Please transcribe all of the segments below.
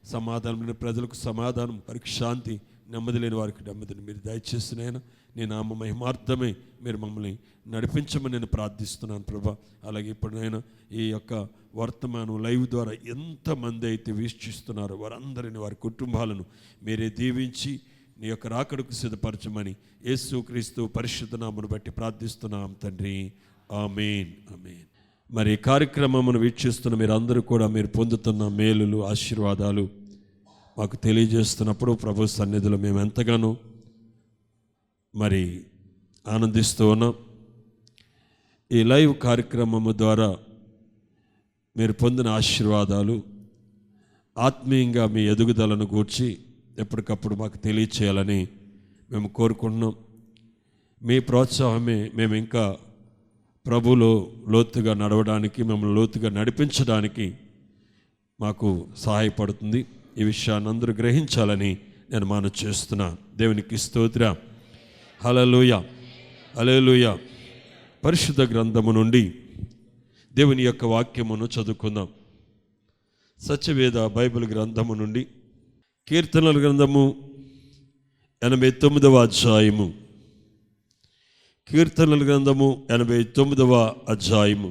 సమాధానం లేని ప్రజలకు సమాధానం, వారికి శాంతి, నెమ్మది లేని వారికి నెమ్మదిని మీరు దయచేసినైనా నీ నామ మహిమార్థమే మీరు మమ్మల్ని నడిపించమని నేను ప్రార్థిస్తున్నాను ప్రభా. అలాగే ఇప్పుడైనా ఈ యొక్క వర్తమానం లైవ్ ద్వారా ఎంతమంది అయితే వీక్షిస్తున్నారో వారందరిని, వారి కుటుంబాలను మీరే దీవించి నీ యొక్క రాకడకు సిద్ధపరచమని యేసుక్రీస్తు పరిశుద్ధ నామమును బట్టి ప్రార్థిస్తున్నాం తండ్రి. ఆమేన్, ఆమేన్. మరి కార్యక్రమమును వీక్షిస్తున్న మీరందరూ కూడా మీరు పొందుతున్న మేలులు, ఆశీర్వాదాలు మాకు తెలియజేస్తున్నప్పుడు ప్రభు సన్నిధిలో మేము ఎంతగానో మరి ఆనందిస్తూ ఉన్నాం. ఈ లైవ్ కార్యక్రమము ద్వారా మీరు పొందిన ఆశీర్వాదాలు, ఆత్మీయంగా మీ ఎదుగుదలను గూర్చి ఎప్పటికప్పుడు మాకు తెలియచేయాలని మేము కోరుకుంటున్నాం. మీ ప్రోత్సాహమే మేము ఇంకా ప్రభులో లోతుగా నడవడానికి, మిమ్మల్ని లోతుగా నడిపించడానికి మాకు సహాయపడుతుంది. ఈ విషయాన్ని అందరూ గ్రహించాలని నేను మనవి చేస్తున్నాను. దేవునికి స్తోత్రం. హల్లెలూయా, హల్లెలూయా. పరిశుద్ధ గ్రంథము నుండి దేవుని యొక్క వాక్యమును చదువుకుందాం. సత్యవేద బైబిల్ గ్రంథము నుండి కీర్తనల గ్రంథము 89వ అధ్యాయము. కీర్తనల గ్రంథము 89వ అధ్యాయము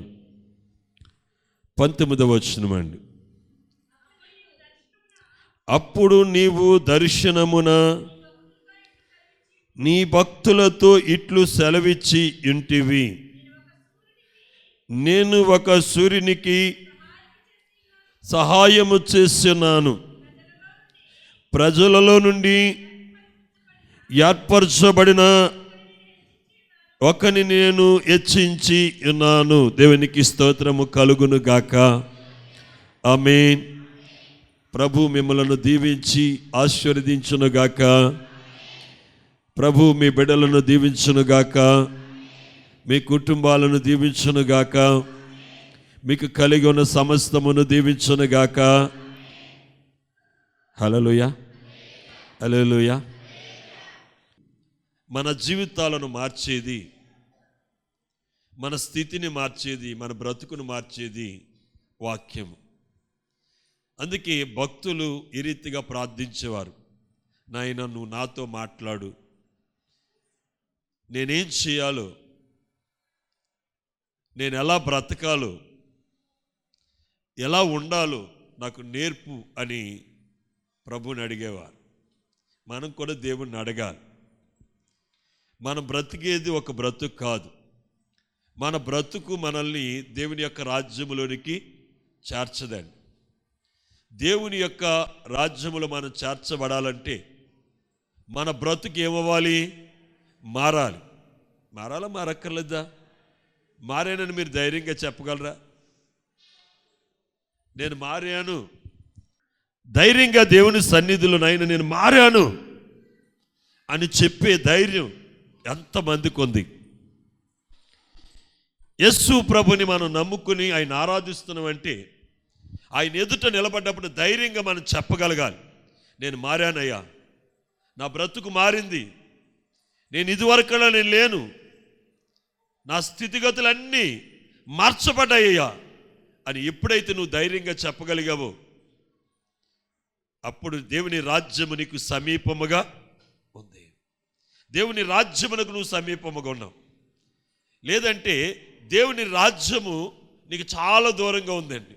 19వ వచనం అండి. అప్పుడు నీవు దర్శనమున నీ భక్తులతో ఇట్లు సెలవిచ్చి ఇంటివి, నేను ఒక సూర్యునికి సహాయము చేస్తున్నాను, ప్రజలలో నుండి ఏర్పరచబడిన ఒకని నేను హెచ్చించి ఉన్నాను. దేవునికి స్తోత్రము కలుగును గాక. ఆమేన్. ప్రభు మిమ్మలను దీవించి ఆశీర్వదించునుగాక. ప్రభు మీ బిడ్డలను దీవించునుగాక, మీ కుటుంబాలను దీవించునుగాక, మీకు కలిగి ఉన్న సమస్తమును దీవించునుగాక. హల్లెలూయా, హల్లెలూయా. మన జీవితాలను మార్చేది, మన స్థితిని మార్చేది, మన బ్రతుకును మార్చేది వాక్యము. అందుకే భక్తులు ఈ రీతిగా ప్రార్థించేవారు, నాయన నువ్వు నాతో మాట్లాడు, నేనేం చేయాలో, నేను ఎలా బ్రతకాలో, ఎలా ఉండాలో నాకు నేర్పు అని ప్రభువుని అడిగేవారు. మనం కూడా దేవుణ్ణి అడగాలి. మనం బ్రతికేది ఒక బ్రతుకు కాదు. మన బ్రతుకు మనల్ని దేవుని యొక్క రాజ్యములోనికి చేర్చదండి. దేవుని యొక్క రాజ్యములో మనం చేర్చబడాలంటే మన బ్రతుకు ఏమవ్వాలి? మారాలి. మారాలా, మారక్కర్లేదా? మారానని మీరు ధైర్యంగా చెప్పగలరా? నేను మారాను ధైర్యంగా దేవుని సన్నిధిలో నాయన నేను మారాను అని చెప్పే ధైర్యం ఎంతమందికి ఉంది? యేసు ప్రభుని మనం నమ్ముకుని ఆయన ఆరాధిస్తున్నామంటే ఆయన ఎదుట నిలబడ్డప్పుడు ధైర్యంగా మనం చెప్పగలగాలి, నేను మారానయ్యా, నా బ్రతుకు మారింది, నేను ఇదివరకలా నేను లేను, నా స్థితిగతులన్నీ మార్చబడ్డాయ్యా అని ఎప్పుడైతే నువ్వు ధైర్యంగా చెప్పగలిగావో అప్పుడు దేవుని రాజ్యము నీకు సమీపముగా ఉంది. దేవుని రాజ్యమునకు నువ్వు సమీపముగా ఉన్నావు. లేదంటే దేవుని రాజ్యము నీకు చాలా దూరంగా ఉందండి.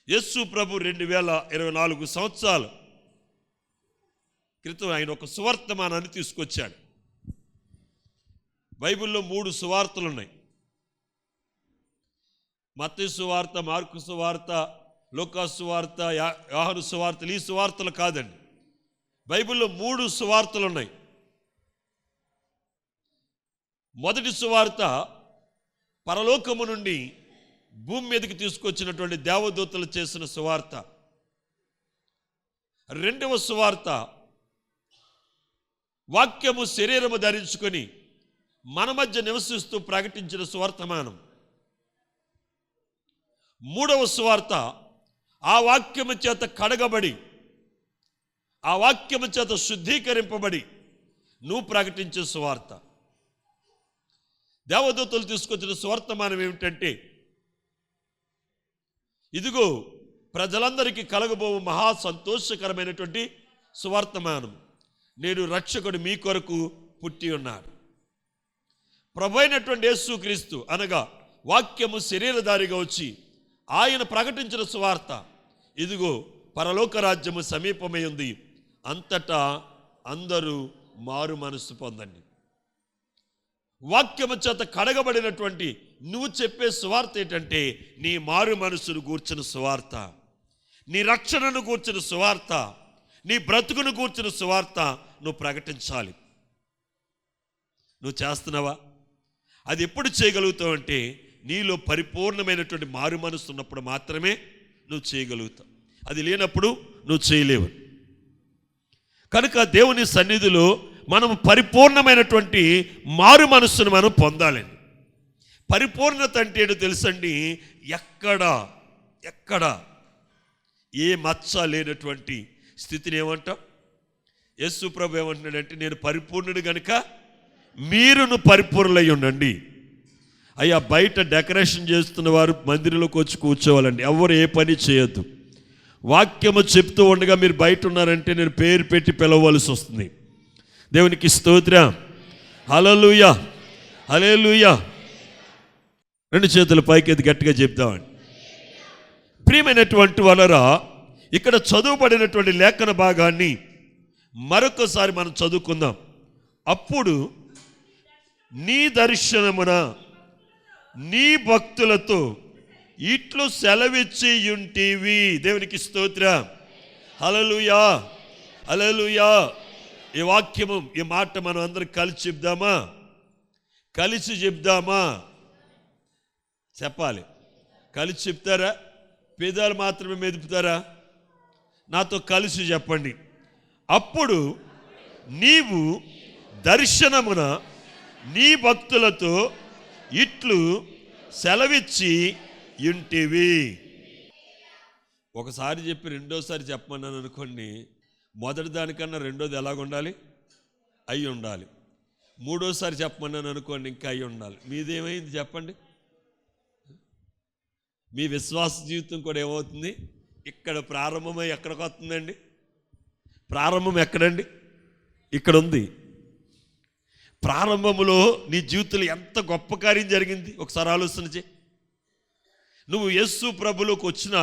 యేసు ప్రభు 2024 సంవత్సరాల క్రితం ఆయన ఒక సువార్తమానాన్ని తీసుకొచ్చాడు. బైబిల్లో 3 సువార్తలు ఉన్నాయి. మత్తయి సువార్త, మార్కు సువార్త, లూకా సువార్త, యోహాను సువార్తలు. ఈ సువార్తలు కాదండి, బైబిల్లో 3 సువార్తలు ఉన్నాయి. మొదటి సువార్త పరలోకము నుండి భూమి మీదకి తీసుకొచ్చినటువంటి దేవదూతలు చేసిన సువార్త. రెండవ సువార్త వాక్యము శరీరము ధరించుకొని మన మధ్య నివసిస్తూ ప్రకటించిన సువార్తమానం. మూడవ సువార్త ఆ వాక్యము చేత కడగబడి, ఆ వాక్యము చేత శుద్ధీకరింపబడి నువ్వు ప్రకటించే సువార్త. దేవదూతలు తీసుకొచ్చిన సువార్తమానం ఏమిటంటే, ఇదిగో ప్రజలందరికీ కలగబోవు మహా సంతోషకరమైనటువంటి సువార్తమానం. నేడు రక్షకుడు మీ కొరకు పుట్టి ఉన్నాడు. ప్రభు అయినటువంటి యేసుక్రీస్తు అనగా వాక్యము శరీరధారిగా వచ్చి ఆయన ప్రకటించిన సువార్త, ఇదిగో పరలోక రాజ్యము సమీపమై ఉంది, అంతటా అందరూ మారు మనసు పొందండి. వాక్యము చేత కడగబడినటువంటి నువ్వు చెప్పే సువార్త ఏంటంటే నీ మారు మనసును గూర్చిన సువార్త, నీ రక్షణను గూర్చిన సువార్త, నీ బ్రతుకును గూర్చిన సువార్త నువ్వు ప్రకటించాలి. నువ్వు చేస్తున్నావా? అది ఎప్పుడు చేయగలుగుతావు అంటే నీలో పరిపూర్ణమైనటువంటి మారు మనసు ఉన్నప్పుడు మాత్రమే నువ్వు చేయగలుగుతావు. అది లేనప్పుడు నువ్వు చేయలేవు. కనుక దేవుని సన్నిధిలో మనం పరిపూర్ణమైనటువంటి మారు మనస్సును మనం పొందాలండి. పరిపూర్ణత అంటే ఏంటో తెలుసండి, ఎక్కడ ఏ మచ్చ లేనటువంటి స్థితిని ఏమంటాం? యేసు ప్రభు ఏమంటున్నాడంటే నేను పరిపూర్ణుడు కనుక మీరును పరిపూర్ణులై ఉండండి. అయ్యా, బయట డెకరేషన్ చేస్తున్న వారు మందిరంలోకి వచ్చి కూర్చోవాలండి. ఎవరు ఏ పని చేయొద్దు. వాక్యము చెప్తూ ఉండగా మీరు బయట ఉన్నారంటే నేను పేరు పెట్టి పిలవలసి వస్తుంది. దేవునికి స్తోత్రం. హల్లెలూయా, హల్లెలూయా. రెండు చేతులు పైకెత్తి గట్టిగా చెప్తామండి. ప్రియమైనటువంటి వాళ్ళరా, ఇక్కడ చదువుబడినటువంటి లేఖన భాగాన్ని మరొకసారి మనం చదువుకుందాం. అప్పుడు నీ దర్శనమున నీ భక్తులతో ఇట్లు సెలవిచ్చి ఉంటివి. దేవునికి స్తోత్రం. హల్లెలూయా, హల్లెలూయా. ఈ వాక్యము, ఈ మాట మనం అందరం కలిసి చెప్దామా? కలిసి చెప్దామా? చెప్పాలి. కలిసి చెప్తారా? పేదాలు మాత్రమే మెదుపుతారా? నాతో కలిసి చెప్పండి. అప్పుడు నీవు దర్శనమున నీ భక్తులతో ఇట్లు సెలవిచ్చి ఉంటివి. ఒకసారి చెప్పి రెండోసారి చెప్పమన్నాను అనుకోండి, మొదటి దానికన్నా రెండోది ఎలాగుండాలి? అయి ఉండాలి. మూడోసారి చెప్పమన్నాను అనుకోండి, ఇంకా అయి ఉండాలి. మీదేమైంది చెప్పండి? మీ విశ్వాస జీవితం కూడా ఏమవుతుంది? ఇక్కడ ప్రారంభమై ఎక్కడికి వస్తుందండి? ప్రారంభం ఎక్కడండి? ఇక్కడ ఉంది. ప్రారంభంలో నీ జీవితంలో ఎంత గొప్ప కార్యం జరిగింది ఒకసారి ఆలోచన చేయి. నువ్వు యేసు ప్రభులోకి వచ్చిన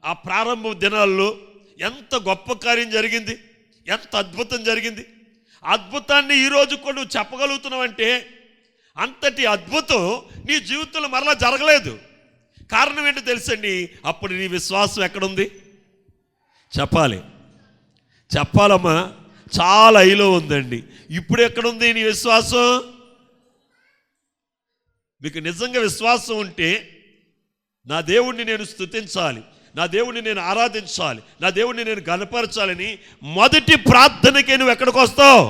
ఆ ప్రారంభ దినాల్లో ఎంత గొప్ప కార్యం జరిగింది, ఎంత అద్భుతం జరిగింది. అద్భుతాన్ని ఈరోజు కూడా నువ్వు చెప్పగలుగుతున్నావంటే అంతటి అద్భుతం నీ జీవితంలో మరలా జరగలేదు. కారణం ఏంటో తెలుసండి, అప్పుడు నీ విశ్వాసం ఎక్కడుంది? చెప్పాలి, చెప్పాలమ్మా. చాలా ఐలో ఉందండి. ఇప్పుడు ఎక్కడుంది నీ విశ్వాసం? మీకు నిజంగా విశ్వాసం ఉంటే నా దేవుణ్ణి నేను స్తుతించాలి, నా దేవుణ్ణి నేను ఆరాధించాలి, నా దేవుణ్ణి నేను గణపరచాలని మొదటి ప్రార్థనకే నువ్వు ఎక్కడికి వస్తావు?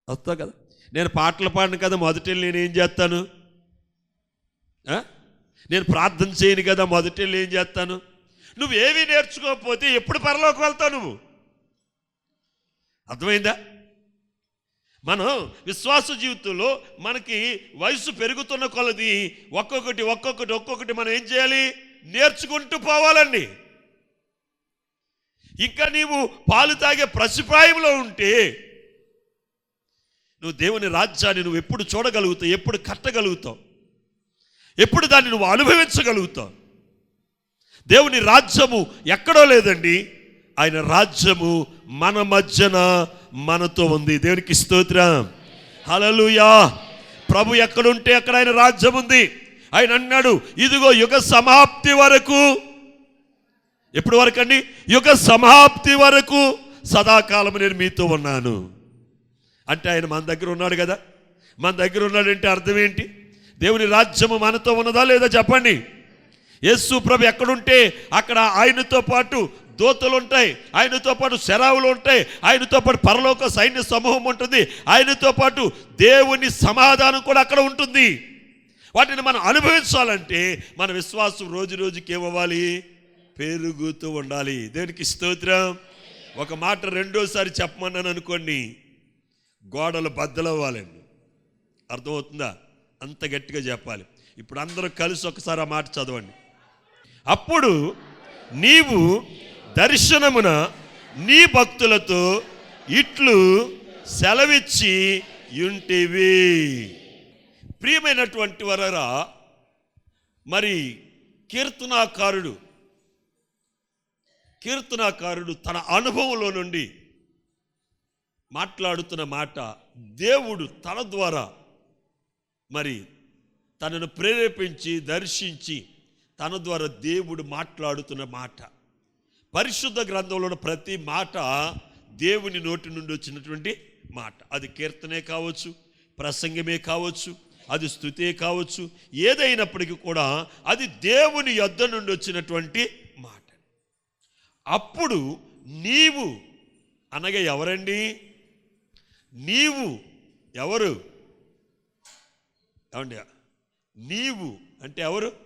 వస్తావు కదా. నేను పాటలు పాడను కదా, మొదటి నేనేం చేస్తాను? నేను ప్రార్థన చేయను కదా, మొదటి ఏం చేస్తాను? నువ్వేమీ నేర్చుకోకపోతే ఎప్పుడు పరలోకి వెళ్తావు నువ్వు? అర్థమైందా? మనం విశ్వాస జీవితంలో మనకి వయసు పెరుగుతున్న కొలది ఒక్కొక్కటి మనం ఏం చేయాలి? నేర్చుకుంటూ పోవాలండి. ఇంకా నీవు పాలు తాగే పసిప్రాయంలో ఉంటే నువ్వు దేవుని రాజ్యాన్ని నువ్వు ఎప్పుడు చూడగలుగుతావు? ఎప్పుడు కట్టగలుగుతావు? ఎప్పుడు దాన్ని నువ్వు అనుభవించగలుగుతావు? దేవుని రాజ్యము ఎక్కడో లేదండి, ఆయన రాజ్యము మన మధ్యన మనతో ఉంది. దేవునికి స్తోత్రం. హల్లెలూయా. ప్రభు ఎక్కడుంటే అక్కడ ఆయన రాజ్యం ఉంది. ఆయన అన్నాడు, ఇదిగో యుగ సమాప్తి వరకు. ఎప్పటి వరకు అండి? యుగ సమాప్తి వరకు సదాకాలం నేను మీతో ఉన్నాను. అంటే ఆయన మన దగ్గర ఉన్నాడు కదా. మన దగ్గర ఉన్నాడంటే అర్థం ఏంటి? దేవుని రాజ్యము మనతో ఉన్నదా లేదా చెప్పండి. యేసు ప్రభు ఎక్కడుంటే అక్కడ ఆయనతో పాటు దూతలు ఉంటాయి, ఆయనతో పాటు శరావులు ఉంటాయి, ఆయనతో పాటు పరలోక సైన్య సమూహం ఉంటుంది, ఆయనతో పాటు దేవుని సమాధానం కూడా అక్కడ ఉంటుంది. వాటిని మనం అనుభవించాలంటే మన విశ్వాసం రోజు రోజుకి ఏమవ్వాలి? పెరుగుతూ ఉండాలి. దేవునికి స్తోత్రం. ఒక మాట రెండోసారి చెప్పమన్నాను అనుకోండి, గోడలు బద్దలవ్వాలండి. అర్థమవుతుందా? అంత గట్టిగా చెప్పాలి. ఇప్పుడు అందరూ కలిసి ఒకసారి ఆ మాట చదవండి. అప్పుడు నీవు దర్శనమున నీ భక్తులతో ఇట్లు సెలవిచ్చి యుంటివి. ప్రియమైనటువంటి వారా, మరి కీర్తనాకారుడు తన అనుభవంలో నుండి మాట్లాడుతున్న మాట, దేవుడు తన ద్వారా మరి తనను ప్రేరేపించి దర్శించి తన ద్వారా దేవుడు మాట్లాడుతున్న మాట. పరిశుద్ధ గ్రంథంలో ప్రతి మాట దేవుని నోటి నుండి వచ్చినటువంటి మాట. అది కీర్తనే కావచ్చు, ప్రసంగమే కావచ్చు, అది స్తుతే కావచ్చు, ఏదైనప్పటికీ కూడా అది దేవుని యొద్ద నుండి వచ్చినటువంటి మాట. అప్పుడు నీవు అనగా ఎవరండి? నీవు ఎవరు? ఏమండి, నీవు అంటే ఎవరు?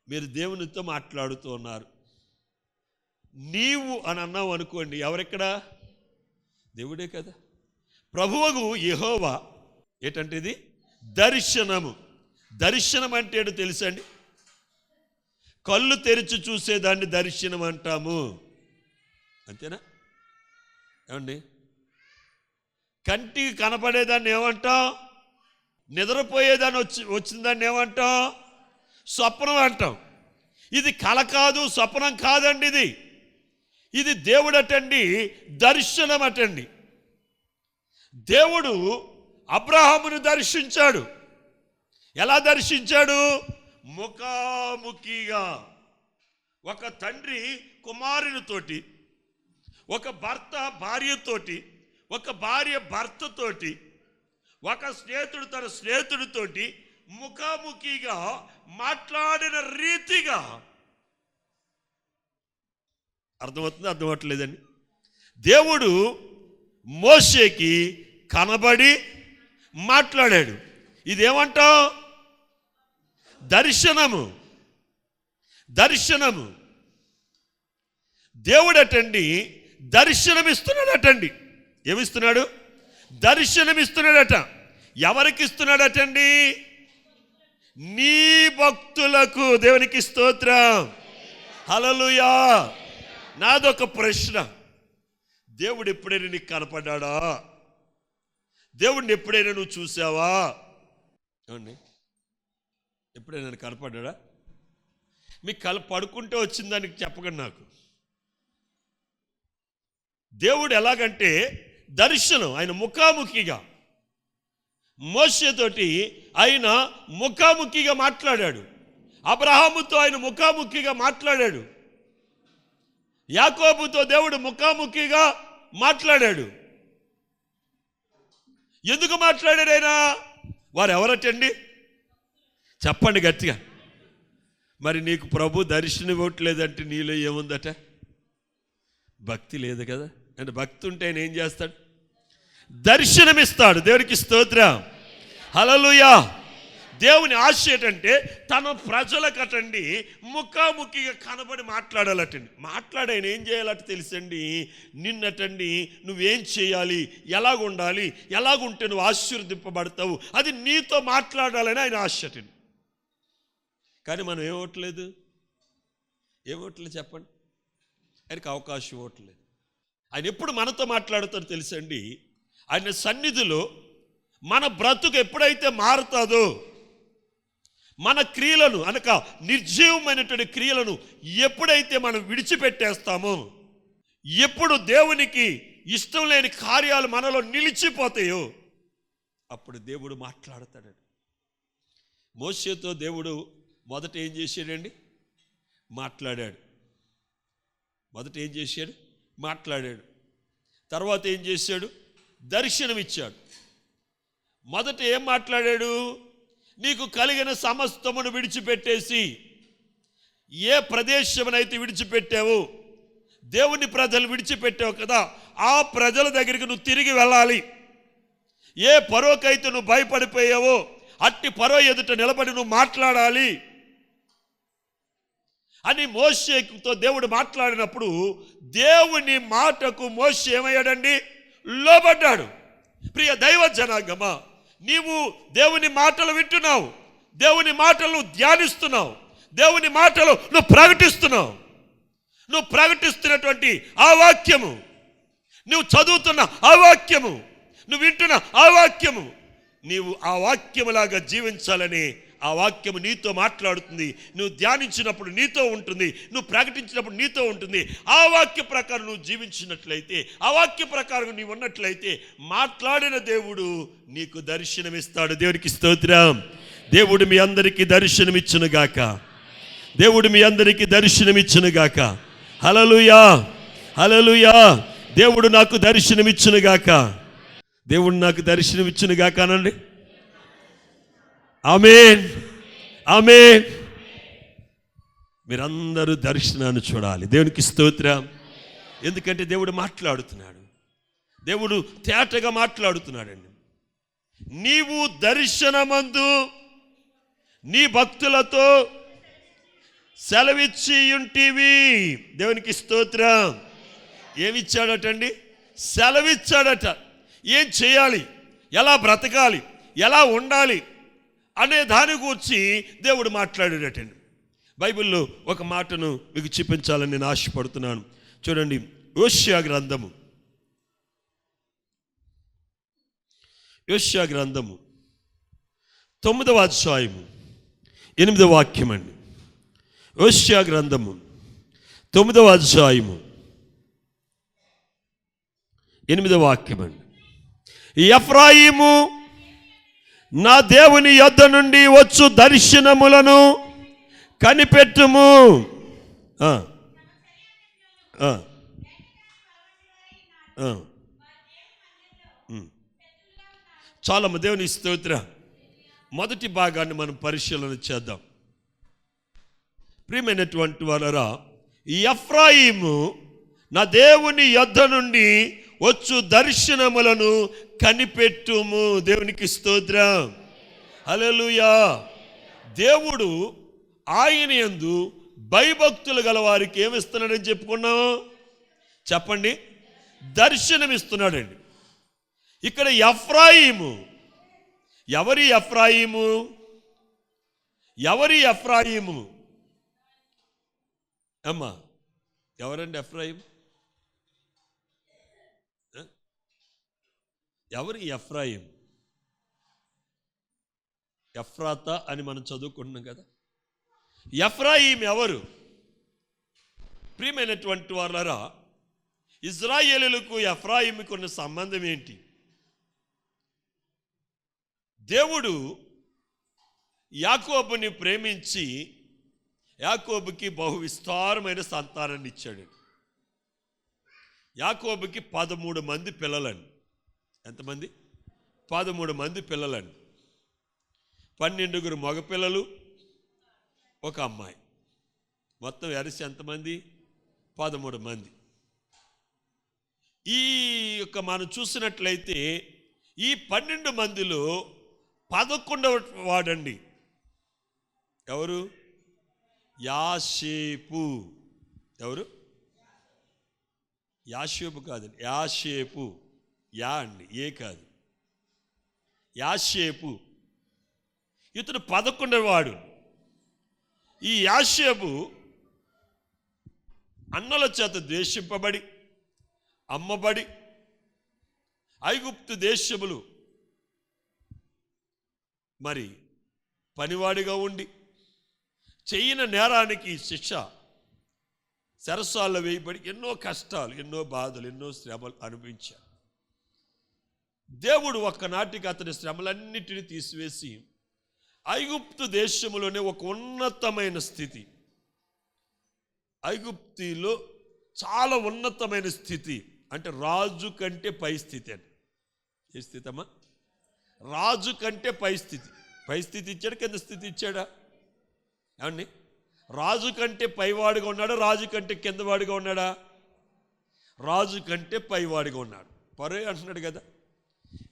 మీరు దేవునితో మాట్లాడుతూ ఉన్నారు. నీవు అని అన్నావు అనుకోండి, ఎవరెక్కడ? దేవుడే కదా. ప్రభువగు యెహోవా ఏంటంటే ఇది దర్శనము. దర్శనం అంటే ఏంటో తెలుసండి? కళ్ళు తెరిచి చూసేదాన్ని దర్శనం అంటాము. అంతేనా ఏమండి? కంటికి కనపడేదాన్ని ఏమంటాం? నిద్రపోయేదాన్ని వచ్చిందాన్ని ఏమంటాం? స్వప్నం అంటాం. ఇది కల కాదు, స్వప్నం కాదండి. ఇది దేవుడు అటండి, దర్శనం అటండి. దేవుడు అబ్రహామును దర్శించాడు. ఎలా దర్శించాడు? ముఖాముఖిగా. ఒక తండ్రి కుమారునితోటి, ఒక భర్త భార్యతోటి, ఒక భార్య భర్తతోటి, ఒక స్నేహితుడు తన స్నేహితుడితోటి ముఖాముఖిగా మాట్లాడిన రీతిగా. అర్థమవుతుంది? అర్థమవట్లేదండి. దేవుడు మోషేకి కనబడి మాట్లాడాడు. ఇదేమంటావు? దర్శనము. దర్శనము. దేవుడటండి దర్శనమిస్తున్నాడటండి. ఏమిస్తున్నాడు? దర్శనమిస్తున్నాడట. ఎవరికి ఇస్తున్నాడటండి? నీ భక్తులకు. దేవునికి స్తోత్రం, హల్లెలూయా. నాదొక ప్రశ్న, దేవుడు ఎప్పుడైనా నీకు కనపడ్డా? దేవుడిని ఎప్పుడైనా నువ్వు చూసావా? ఏమండి, ఎప్పుడైనా కనపడ్డా? మీకు పడుకుంటే వచ్చిందానికి చెప్పకండి నాకు. దేవుడు ఎలాగంటే దర్శనం. ఆయన ముఖాముఖిగా మోషేతోటి ఆయన ముఖాముఖిగా మాట్లాడాడు. అబ్రహాముతో ఆయన ముఖాముఖిగా మాట్లాడాడు. యాకోబుతో దేవుడు ముఖాముఖిగా మాట్లాడాడు. ఎందుకు మాట్లాడాడు ఆయన? వారు ఎవరటండి? చెప్పండి గట్టిగా. మరి నీకు ప్రభు దర్శనం ఇవ్వట్లేదంటే నీలో ఏముందట? భక్తి లేదు కదా. అంటే భక్తి ఉంటే ఆయన ఏం చేస్తాడు? దర్శనమిస్తాడు. దేవునికి స్తోత్రం, హల్లెలూయా. దేవుని ఆశ ఏంటంటే తన ప్రజలకటండి ముఖాముఖిగా కనబడి మాట్లాడాలటండి. మాట్లాడి ఆయన ఏం చేయాలట తెలుసండి? నిన్నటండి నువ్వేం చేయాలి, ఎలాగుండాలి, ఎలాగుంటే నువ్వు ఆశీర్వదింపబడతావు, అది నీతో మాట్లాడాలని ఆయన ఆశ అటండి. కానీ మనం ఏమవట్లేదు చెప్పండి. ఆయనకి అవకాశం ఇవ్వట్లేదు. ఆయన ఎప్పుడు మనతో మాట్లాడుతారో తెలుసండి? ఆయన సన్నిధిలో మన బ్రతుకు ఎప్పుడైతే మారుతుందో, మన క్రియలను అనక నిర్జీవమైనటువంటి క్రియలను ఎప్పుడైతే మనం విడిచిపెట్టేస్తామో, ఎప్పుడు దేవునికి ఇష్టం లేని కార్యాలు మనలో నిలిచిపోతాయో అప్పుడు దేవుడు మాట్లాడతాడు. మోషేతో దేవుడు మొదట ఏం చేశాడండి? మాట్లాడాడు. మాట్లాడాడు. తర్వాత ఏం చేశాడు? దర్శనమిచ్చాడు. మొదట ఏం మాట్లాడాడు? నీకు కలిగిన సమస్తమును విడిచిపెట్టేసి, ఏ ప్రదేశమునైతే విడిచిపెట్టావు, దేవుని ప్రజలు విడిచిపెట్టావు కదా, ఆ ప్రజల దగ్గరికి నువ్వు తిరిగి వెళ్ళాలి. ఏ ఫరోకైతే నువ్వు భయపడిపోయావో అట్టి ఫరో ఎదుట నిలబడి నువ్వు మాట్లాడాలి అని మోషేతో దేవుడు మాట్లాడినప్పుడు, దేవుని మాటకు మోషే ఏమయ్యాడండి? లోబడ్డాడు. ప్రియ దైవ జనాంగమా, నీవు దేవుని మాటలు వింటున్నావు, దేవుని మాటలు ధ్యానిస్తున్నావు, దేవుని మాటలు నువ్వు ప్రకటిస్తున్నావు. నువ్వు ప్రకటిస్తున్నటువంటి ఆ వాక్యము, నువ్వు చదువుతున్న ఆ వాక్యము, నువ్వు వింటున్న ఆ వాక్యము, నీవు ఆ వాక్యములాగా జీవించాలని ఆ వాక్యము నీతో మాట్లాడుతుంది. నువ్వు ధ్యానించినప్పుడు నీతో ఉంటుంది, నువ్వు ప్రకటించినప్పుడు నీతో ఉంటుంది. ఆ వాక్య ప్రకారం నువ్వు జీవించినట్లయితే, ఆ వాక్య ప్రకారం నీవు ఉన్నట్లయితే మాట్లాడిన దేవుడు నీకు దర్శనమిస్తాడు. దేవునికి స్తోత్రం. దేవుడు మీ అందరికీ దర్శనమిచ్చునుగాక. దేవుడు మీ అందరికీ దర్శనమిచ్చునుగాక. హల్లెలూయా, హల్లెలూయా. దేవుడు నాకు దర్శనమిచ్చునుగాక. దేవుడు నాకు దర్శనమిచ్చునుగాక అనండి. ఆమేన్, ఆమేన్. మీరందరూ దర్శనాన్ని చూడాలి. దేవునికి స్తోత్రం. ఎందుకంటే దేవుడు మాట్లాడుతున్నాడు, దేవుడు తేటగా మాట్లాడుతున్నాడండి. నీవు దర్శనమందు నీ భక్తులతో సెలవిచ్చి ఉంటివి. దేవునికి స్తోత్రం. ఏమిచ్చాడటండి? సెలవిచ్చాడట. ఏం చేయాలి, ఎలా బ్రతకాలి, ఎలా ఉండాలి అనే దాని గురించి దేవుడు మాట్లాడేటండి. బైబిల్లో ఒక మాటను మీకు చూపించాలని నేను ఆశపడుతున్నాను. చూడండి, యోషియా గ్రంథము, యోషియా గ్రంథము 9వ అధ్యాయము 8వ వాక్యం అండి. యోషియా గ్రంథము 9వ అధ్యాయము 8వ వాక్యం అండి. ఎఫ్రాయిము నా దేవుని యొద్ద నుండి వచ్చు దర్శనములను కనిపెట్టుము. చాలమ్మ. దేవుని స్తోత్రం. మొదటి భాగాన్ని మనం పరిశీలన చేద్దాం. ప్రియమైనటువంటి వారరా, ఎఫ్రాయిము నా దేవుని యొద్ద నుండి వచ్చు దర్శనములను కనిపెట్టుము. దేవునికి స్తోత్రం. హల్లెలూయా. దేవుడు ఆయన యందు భయభక్తులు గల వారికి ఏమిస్తున్నాడని చెప్పుకున్నాం? చెప్పండి. దర్శనమిస్తున్నాడండి. ఇక్కడ ఎఫ్రాయిము, ఎవరి ఎఫ్రాయిము? ఎవరి ఎఫ్రాయిము అమ్మా? ఎవరండి ఎఫ్రాయిం? ఎవరు ఎఫ్రాయిం? ఎఫ్రాతా అని మనం చదువుకుంటున్నాం కదా. ఎఫ్రాయిం ఎవరు? ప్రియమైనటువంటి వాళ్ళరా, ఇజ్రాయేలులకు ఎఫ్రాయిముకు ఉన్న సంబంధం ఏంటి? దేవుడు యాకోబుని ప్రేమించి యాకోబుకి బహు విస్తారమైన సంతానాన్ని ఇచ్చాడు. యాకోబుకి 13 మంది పిల్లలండి. ఎంతమంది? 13 మంది పిల్లలండి. 12 మగపిల్లలు, ఒక అమ్మాయి. మొత్తం ఎరసి ఎంతమంది? 13 మంది. ఈ యొక్క మనం చూసినట్లయితే ఈ 12 మందిలో 11వ వాడండి. ఎవరు? యాషేపు. ఎవరు? యాషేపు కాదండి, యాషేపు. యా అండి, ఏ కాదు. యాషేపు. ఇతను 11వ వాడు. ఈ యాషేపు అన్నల చేత ద్వేషింపబడి, అమ్మబడి, ఐగుప్తు దేశములు మరి పనివాడిగా ఉండి చేయని నేరానికి శిక్ష చెరసాల్లో వేయబడి ఎన్నో కష్టాలు, ఎన్నో బాధలు, ఎన్నో శ్రమలు అనుభవించాడు. దేవుడు ఒక్కనాటికి అతని శ్రమలన్నిటిని తీసివేసి ఐగుప్తు దేశంలోనే ఒక ఉన్నతమైన స్థితి, ఐగుప్తిలో చాలా ఉన్నతమైన స్థితి, అంటే రాజు కంటే పై స్థితి అని. ఏ స్థితి అమ్మా? రాజు కంటే పై స్థితి. పై స్థితి ఇచ్చాడు, కింద స్థితి ఇచ్చాడా? ఏమండి? రాజు కంటే పైవాడిగా ఉన్నాడా, రాజు కంటే కిందవాడిగా ఉన్నాడా? రాజు కంటే పైవాడిగా ఉన్నాడు. పరే అంటున్నాడు కదా,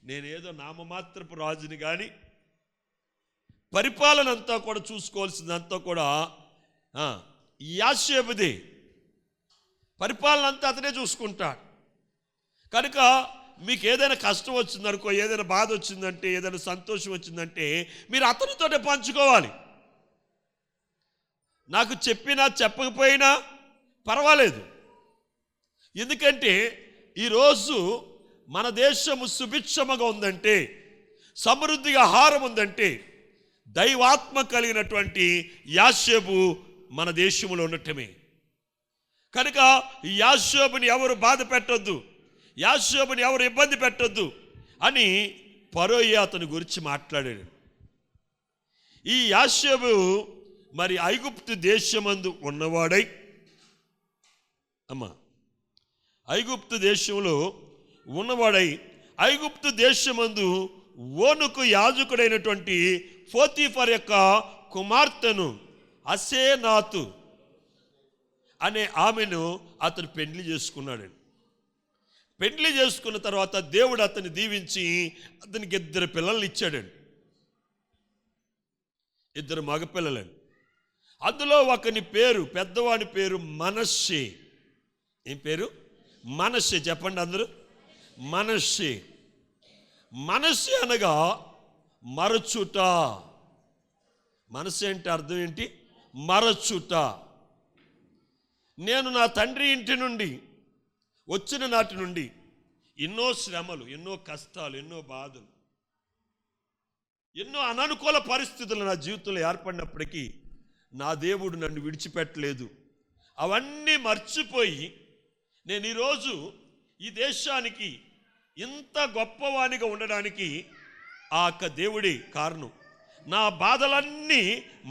నేనేదో నామమాత్రపు రాజుని కానీ పరిపాలన అంతా కూడా చూసుకోవాల్సిందంతా కూడా యాషేపుదే. పరిపాలన అంతా అతనే చూసుకుంటాడు. కనుక మీకు ఏదైనా కష్టం వచ్చిందనుకో, ఏదైనా బాధ వచ్చిందంటే, ఏదైనా సంతోషం వచ్చిందంటే మీరు అతనితోనే పంచుకోవాలి. నాకు చెప్పినా చెప్పకపోయినా పర్వాలేదు. ఎందుకంటే ఈరోజు మన దేశము సుభిక్షముగా ఉందంటే, సమృద్ధిగా ఆహారం ఉందంటే దైవాత్మ కలిగినటువంటి యాషోబు మన దేశంలో ఉండటమే. కనుక యాషోబుని ఎవరు బాధ పెట్టొద్దు, యాషోబుని ఎవరు ఇబ్బంది పెట్టొద్దు అని ఫరోయే అతని గురించి మాట్లాడాడు. ఈ యాషోబు మరి ఐగుప్తు దేశమందు ఉన్నవాడై, ఐగుప్తు దేశంలో ఉన్నవాడై ఐగుప్తు దేశమందు ఓనుకు యాజకుడైనటువంటి పోతీఫర్ యొక్క కుమార్తెను అసేనాతు అనే ఆమెను అతను పెండ్లి చేసుకున్నాడు. పెండ్లి చేసుకున్న తర్వాత దేవుడు అతన్ని దీవించి అతనికి 2 పిల్లల్ని ఇచ్చాడండి, 2 మగపిల్లలండి. అందులో ఒకని పేరు, పెద్దవాని పేరు మనష్షే. ఏం పేరు? మనష్షే. చెప్పండి అందరూ. మనష్షే. మనష్షే అనగా మరచుట. మనసు అంటే అర్థం ఏంటి? మరచుట. నేను నా తండ్రి ఇంటి నుండి వచ్చిన నాటి నుండి ఎన్నో శ్రమలు, ఎన్నో కష్టాలు, ఎన్నో బాధలు, ఎన్నో అననుకూల పరిస్థితులు నా జీవితంలో ఏర్పడినప్పటికీ నా దేవుడు నన్ను విడిచిపెట్టలేదు. అవన్నీ మర్చిపోయి నేను ఈరోజు ఈ దేశానికి ఇంత గొప్పవానిగా ఉండడానికి ఆ దేవుడి కారణం. నా బాధలన్నీ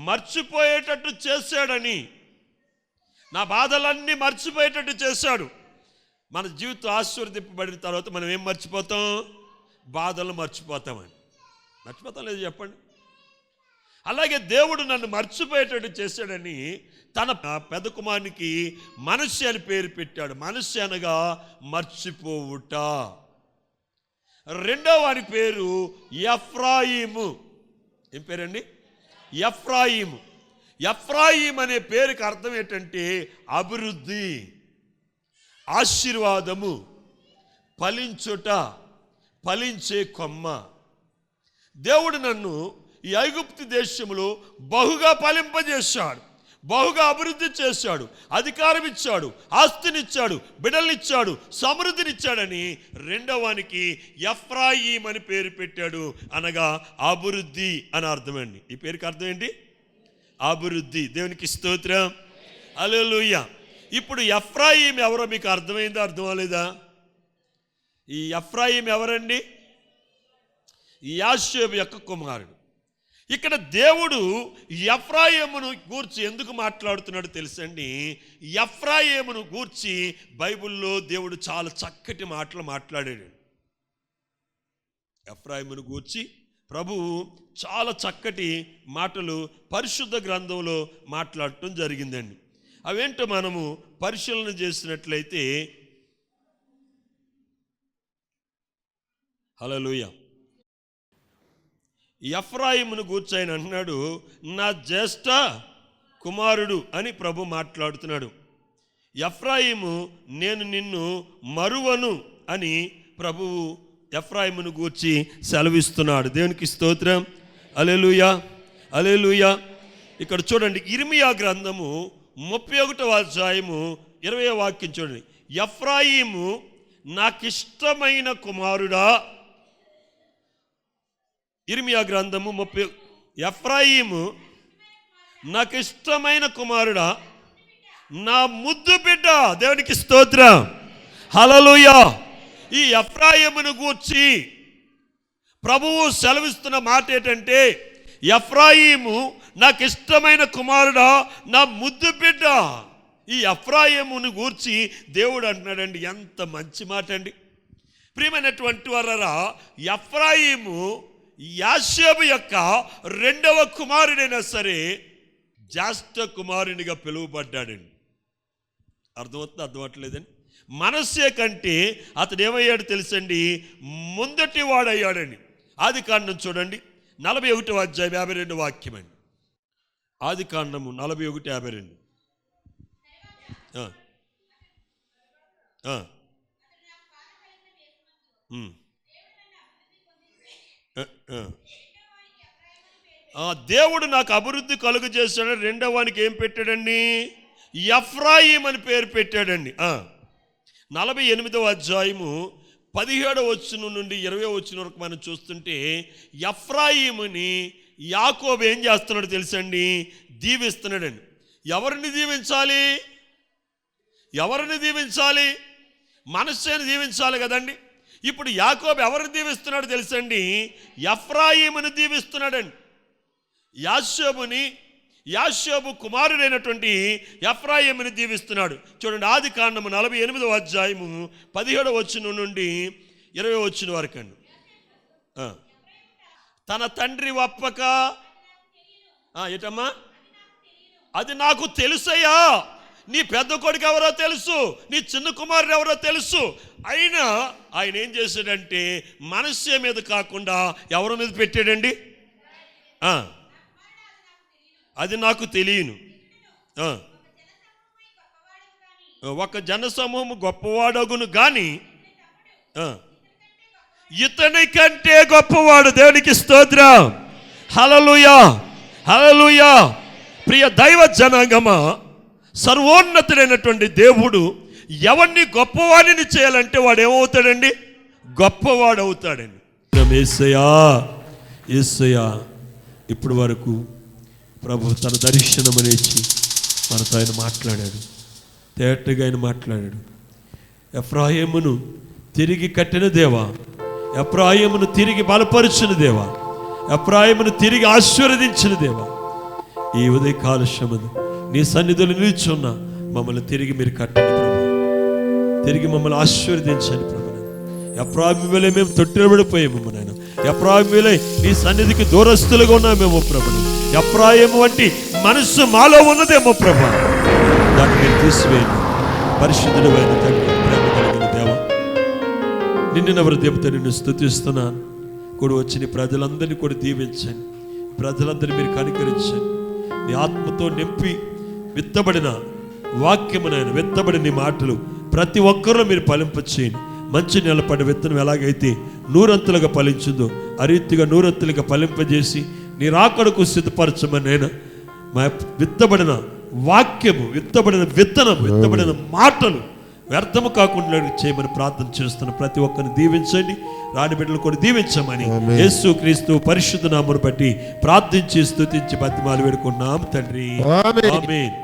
మర్చిపోయేటట్టు చేశాడని, నా బాధలన్నీ మర్చిపోయేటట్టు చేశాడు. మన జీవితం ఆశీర్వదింపబడిన తర్వాత మనం ఏం మర్చిపోతాం? బాధలు మర్చిపోతామని. మర్చిపోతాం లేదు చెప్పండి. అలాగే దేవుడు నన్ను మర్చిపోయేటట్టు చేశాడని తన పెద్ద కుమారునికి మనష్షే అని పేరు పెట్టాడు. మనష్షే అనగా మర్చిపోవుట. రెండవ వారి పేరు ఎఫ్రాయిము. ఏం పేరండి? ఎఫ్రాయిము. ఎఫ్రాయిం అనే పేరుకి అర్థం ఏంటంటే అభివృద్ధి, ఆశీర్వాదము, ఫలించుట, ఫలించే కొమ్మ. దేవుడు నన్ను ఈ ఐగుప్తు దేశంలో బహుగా ఫలింపజేశాడు, బహుగా అభివృద్ధి చేశాడు, అధికారం ఇచ్చాడు, ఆస్తినిచ్చాడు, బిడ్డలనిచ్చాడు, సమృద్ధినిచ్చాడని రెండవానికి ఎఫ్రాయిం అని పేరు పెట్టాడు. అనగా అభివృద్ధి అని అర్థమండి. ఈ పేరుకి అర్థం ఏంటి? అభివృద్ధి. దేవునికి స్తోత్రం, హల్లెలూయా. ఇప్పుడు ఎఫ్రాయిం ఎవరో మీకు అర్థమైందా? అర్థం అవ్వలేదా? ఈ ఎఫ్రాయిం ఎవరండి? యాషోబు యొక్క కుమారుడు. ఇక్కడ దేవుడు ఎఫ్రాయిమును గూర్చి ఎందుకు మాట్లాడుతున్నాడు తెలుసండి? ఎఫ్రాయిమును గూర్చి బైబిల్లో దేవుడు చాలా చక్కటి మాటలు మాట్లాడాడు. ఎఫ్రాయిమును గూర్చి ప్రభువు చాలా చక్కటి మాటలు పరిశుద్ధ గ్రంథంలో మాట్లాడటం జరిగిందండి. అవేంటో మనము పరిశీలన చేసినట్లయితే, హల్లెలూయా, ఎఫ్రాయిమును గూర్చి ఆయన అంటున్నాడు, నా జ్యేష్ఠ కుమారుడు అని ప్రభు మాట్లాడుతున్నాడు. ఎఫ్రాయిము నేను నిన్ను మరువను అని ప్రభువు ఎఫ్రాయిమును గూర్చి సెలవిస్తున్నాడు. దేవునికి స్తోత్రం, హల్లెలూయా, హల్లెలూయా. ఇక్కడ చూడండి, ఇర్మియా గ్రంథము 31వ అధ్యాయము 20వ వాక్యం చూడండి. ఎఫ్రాయిము నాకిష్టమైన కుమారుడా. ఇర్మియా గ్రంథము 30. ఎఫ్రాయిము నాకిష్టమైన కుమారుడా, నా ముద్దు బిడ్డ. దేవునికి స్తోత్రం, హల్లెలూయా. ఈ ఎఫ్రాయిమును గూర్చి ప్రభువు సెలవిస్తున్న మాట ఏంటంటే, ఎఫ్రాయిము నాకు ఇష్టమైన కుమారుడా, నా ముద్దు బిడ్డ. ఈ ఎఫ్రాయిమును గూర్చి దేవుడు అంటున్నాడండి. ఎంత మంచి మాట అండి. ప్రియమైనటువంటి వారరా, ఎఫ్రాయిము యాషోబు యొక్క రెండవ కుమారుడైనా సరే జ్యేష్ఠ కుమారునిగా పిలువబడ్డాడండి. అర్థమవుతుంది? అర్థమవట్లేదండి. మనష్షే కంటే అతడు ఏమయ్యాడు తెలుసండి? ముందటి వాడయ్యాడండి. ఆదికాండం చూడండి 41వ అధ్యాయం 52వ వాక్యం అండి. ఆదికాండము 41:52. దేవుడు నాకు అభివృద్ధి కలుగు చేశాడు. రెండవ వానికి ఏం పెట్టాడండి? ఎఫ్రాయిం అని పేరు పెట్టాడండి. 48వ అధ్యాయము 17వ వచనం నుండి 20వ వచనం వరకు మనం చూస్తుంటే ఎఫ్రాయిముని యాకోబు ఏం చేస్తున్నాడు తెలుసండి? దీవిస్తున్నాడండి. ఎవరిని దీవించాలి? మనస్సుని దీవించాలి కదండి. ఇప్పుడు యాకోబు ఎవరిని దీవిస్తున్నాడు తెలుసండి? ఎఫ్రాయిముని దీవిస్తున్నాడండి. యాషోబు కుమారుడైనటువంటి ఎఫ్రాయిముని దీవిస్తున్నాడు. చూడండి, ఆది కాండము 48వ అధ్యాయము 17వ వచనం నుండి 20వ వచనం వరకు అండి. తన తండ్రి ఒప్పక ఏటమ్మా? అది నాకు తెలుసయ్యా. నీ పెద్ద కొడుకు ఎవరో తెలుసు, నీ చిన్న కుమారుడు ఎవరో తెలుసు. అయినా ఆయన ఏం చేశాడంటే మనస్సు మీద కాకుండా ఎవరి మీద పెట్టాడండి? అది నాకు తెలియను. ఒక జనసమూహము గొప్పవాడగును గాని ఇతని కంటే గొప్పవాడు. దేవునికి స్తోత్రం. హల్లెలూయా, హల్లెలూయా. ప్రియ దైవ జనాంగమా, సర్వోన్నతుడైనటువంటి దేవుడు ఎవరిని గొప్పవాడిని చేయాలంటే వాడు ఏమవుతాడండి? గొప్పవాడు అవుతాడండి. యేసయ్యా ఇప్పుడు వరకు ప్రభు తన దర్శనం అనేసి మనతో ఆయన మాట్లాడాడు. తేటగా ఆయన మాట్లాడాడు. ఎఫ్రాయిమును తిరిగి కట్టిన దేవా, ఎఫ్రాయిమును తిరిగి బలపరిచిన దేవా, ఎఫ్రాయిమును తిరిగి ఆశీర్వదించిన దేవా, ఈ ఉదయకాల శ్రమను నీ సన్నిధిలో నిల్చున్న మమ్మల్ని తిరిగి మీరు కట్టండి ప్రభు. తిరిగి మమ్మల్ని ఆశీర్వదించండి ప్రభు. ఎఫ్రాయిము వలె మేము తొట్టిరబడిపోయాము నాయన. ఎఫ్రాయిము వలె నీ సన్నిధికి దూరస్తులుగా ఉన్నామేమో ప్రభుని. ఎఫ్రాయిము వంటి మనస్సు మాలో ఉన్నదేమో ప్రభు. దాన్ని మీరు తీసివేయండి. పరిశుద్ధుడు అయిన తండ్రి, ప్రేమ కలిగిన దేవ, నిన్న హృదయంతో నిన్ను స్తుతిస్తున్నాను. కూడా వచ్చిన ప్రజలందరినీ కూడా దీవించండి. ప్రజలందరినీ మీరు కనికరించండి. నీ ఆత్మతో నింపి విత్తబడిన వాక్యమునైన విత్తబడిన నీ మాటలు ప్రతి ఒక్కరిలో మీరు ఫలింపచేయండి. మంచి నిలబడిన విత్తనం ఎలాగైతే నూరంతులుగా ఫలించిందో ఆ రీతిగా నూరంతులుగా ఫలింపజేసి నీ రాకడకు సిద్ధపరచమని అయినా మా విత్తబడిన వాక్యము, విత్తబడిన విత్తనం, విత్తబడిన మాటలు వ్యర్థము కాకుండా చేయమని ప్రార్థన చేస్తున్న ప్రతి ఒక్కరిని దీవించండి. రాని బిడ్డలు కూడా దీవించమని యేసు క్రీస్తు పరిశుద్ధ నామమును బట్టి ప్రార్థించి స్తుతించి బతిమాలు వేడుకున్నాం తండ్రి. ఆమేన్.